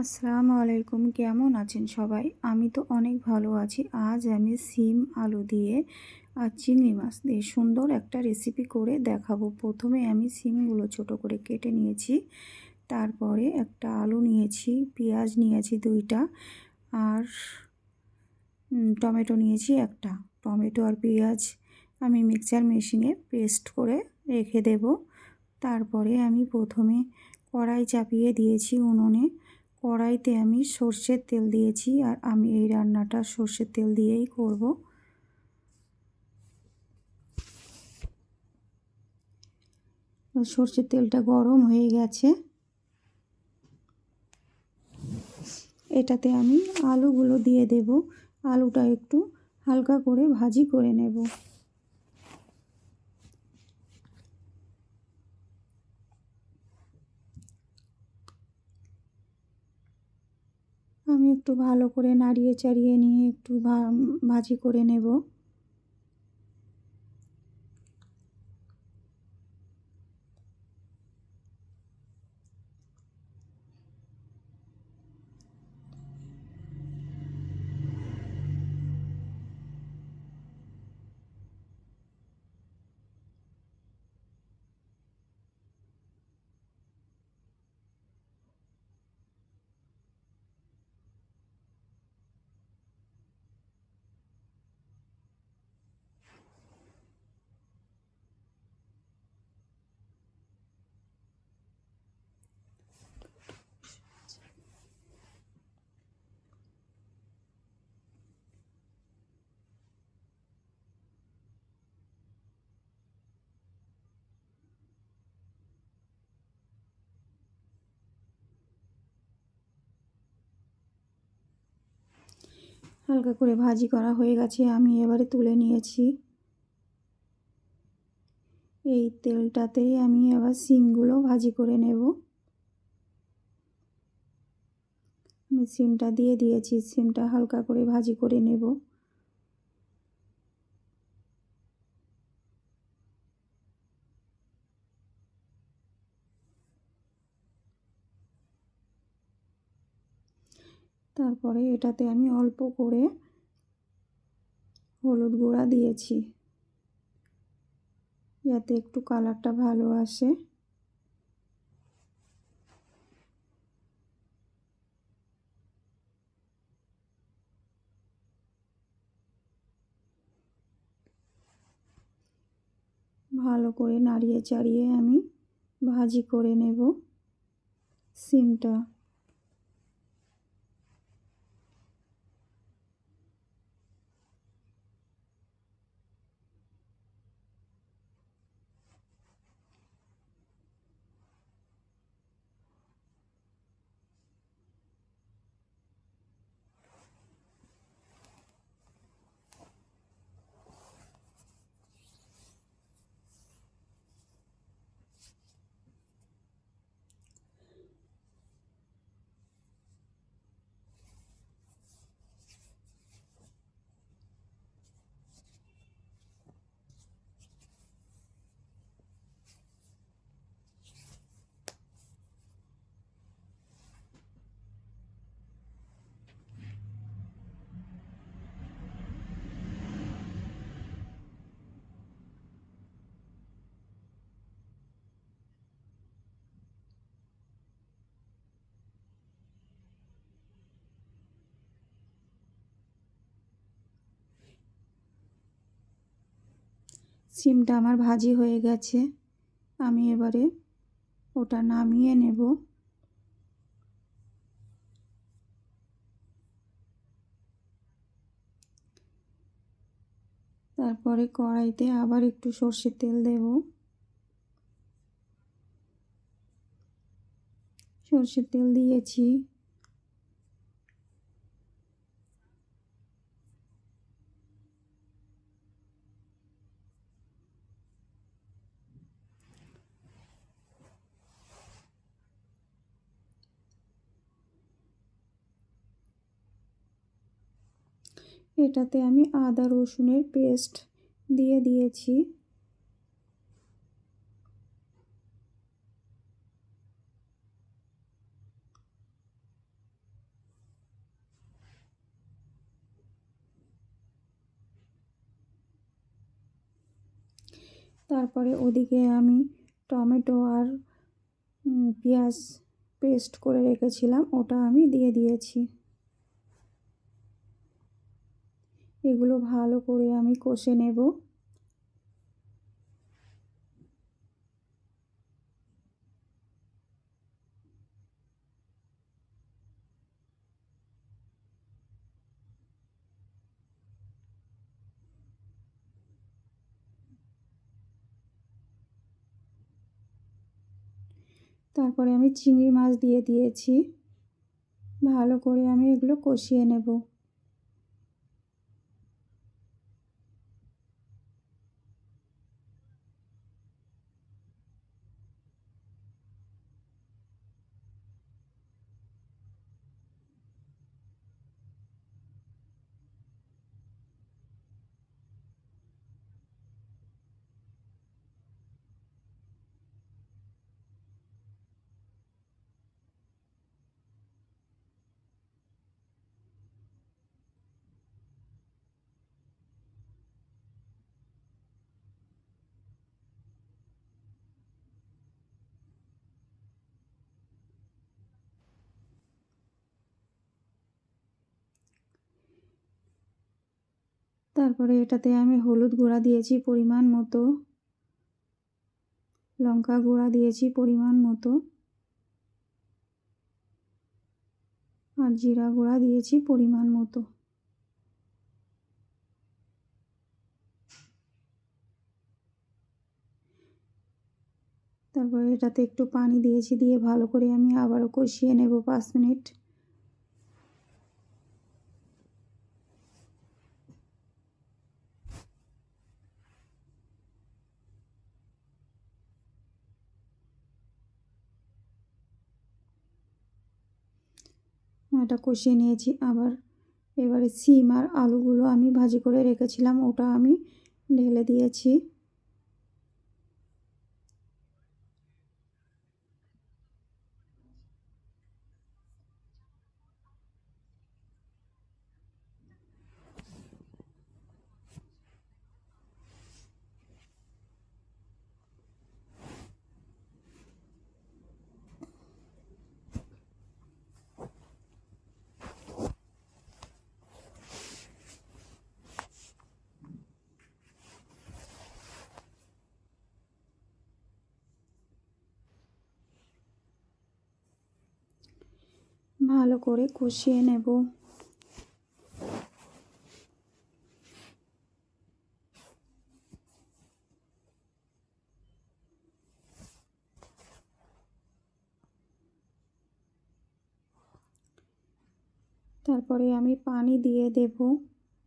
আসসালামু আলাইকুম, কেমন আছেন সবাই? আমি তো অনেক ভালো আছি। আজ আমি সিম আলু দিয়ে আর চিংড়ি মাছ দিয়ে সুন্দর একটা রেসিপি করে দেখাবো। প্রথমে আমি সিমগুলো ছোট করে কেটে নিয়েছি। তারপরে একটা আলু নিয়েছি, পেঁয়াজ নিয়েছি 2টা, আর টমেটো নিয়েছি একটা। টমেটো আর পেঁয়াজ আমি মিক্সচার মেশিনে পেস্ট করে রেখে দেব। তারপরে আমি প্রথমে কড়াই চাপিয়ে দিয়েছি উনুনে। কড়াইতে আমি সর্ষের তেল দিয়েছি, আর আমি এই রান্নাটা সর্ষের তেল দিয়েই করব। সর্ষের তেলটা গরম হয়ে গেছে। এটাতে আমি আলুগুলো দিয়ে দেব। আলুটা একটু হালকা করে ভাজি করে নেব। আমি একটু ভালো করে নাড়িয়ে চাড়িয়ে নিয়ে একটু ভাজি করে নেব। হালকা করে ভাজি করা হয়ে গেছে, আমি এবারে তুলে নিয়েছি। এই তেলটাতেই আমি আবার সিমগুলো ভাজি করে নেব। আমি সিমটা দিয়ে দিয়েছি, সিমটা হালকা করে ভাজি করে নেব। তারপরে এটাতে আমি অল্প করে হলুদ গুঁড়া দিয়েছি, যাতে একটু কালারটা ভালো আসে। ভালো করে নাড়িয়ে চাড়িয়ে আমি ভাজি করে নেব সিমটা। সিমটা আমার ভাজি হয়ে গেছে, আমি এবারে ওটা নামিয়ে নেব। তারপরে কড়াইতে আবার একটু সর্ষের তেল দেব। সর্ষের তেল দিয়েছি। এটাতে আমি আদা রসুনের পেস্ট দিয়ে দিয়েছি। তারপরে ওদিকে আমি টমেটো আর পেঁয়াজ পেস্ট করে রেখেছিলাম, ওটা আমি দিয়ে দিয়েছি। এগুলো ভালো করে আমি কষে নেব। তারপরে আমি চিংড়ি মাছ দিয়ে দিয়েছি। ভালো করে আমি এগুলো কষিয়ে নেব। তারপরে এটাতে আমি হলুদ গুঁড়া দিয়েছি পরিমাণ মতো, লঙ্কা গুঁড়া দিয়েছি পরিমাণ মতো, আর জিরা গুঁড়া দিয়েছি পরিমাণ মতো। তারপরে এটাতে একটু পানি দিয়েছি, দিয়ে ভালো করে আমি আবারও কষিয়ে নেব 5 মিনিট। এটা কষিয়ে নিয়েছি। এবারে সিম আর আলুগুলো আমি ভাজি করে রেখেছিলাম, ওটা আমি ঢেলে দিয়েছি। ভালো করে কষিয়ে নেব। তারপরে আমি পানি দিয়ে দেব।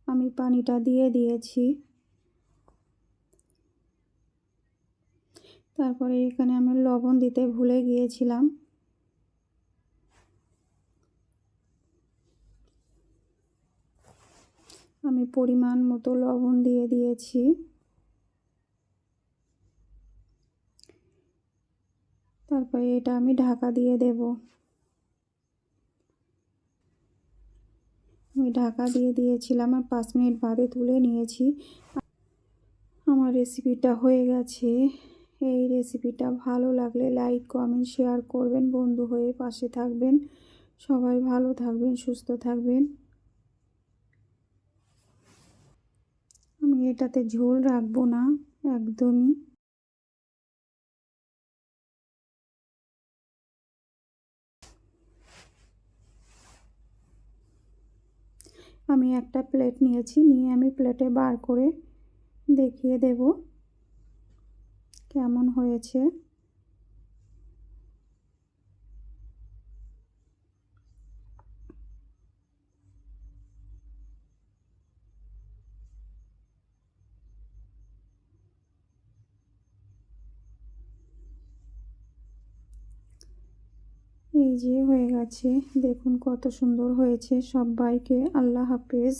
আমি পানিটা দিয়ে দিয়েছি। তারপরে এখানে আমি লবণ দিতে ভুলে গিয়েছিলাম। আমি পরিমাণ মতো লবণ দিয়ে দিয়েছি। তারপরে এটা আমি ঢাকা দিয়ে দেব। আমি ঢাকা দিয়ে দিয়েছিলাম আর 5 মিনিট বাদে তুলে নিয়েছি। আমার রেসিপিটা হয়ে গেছে। এই রেসিপিটা ভালো লাগলে লাইক কমেন্ট শেয়ার করবেন, বন্ধু হয়ে পাশে থাকবেন। সবাই ভালো থাকবেন, সুস্থ থাকবেন। আমি এটাতে ঝোল রাখবো না একদমই। আমি একটা প্লেট নিয়েছি, নিয়ে আমি প্লেটে বার করে দেখিয়ে দেব কেমন হয়েছে। এই যে হয়ে গেছে, দেখুন কত সুন্দর হয়েছে। সবাইকে আল্লাহ হাফেজ।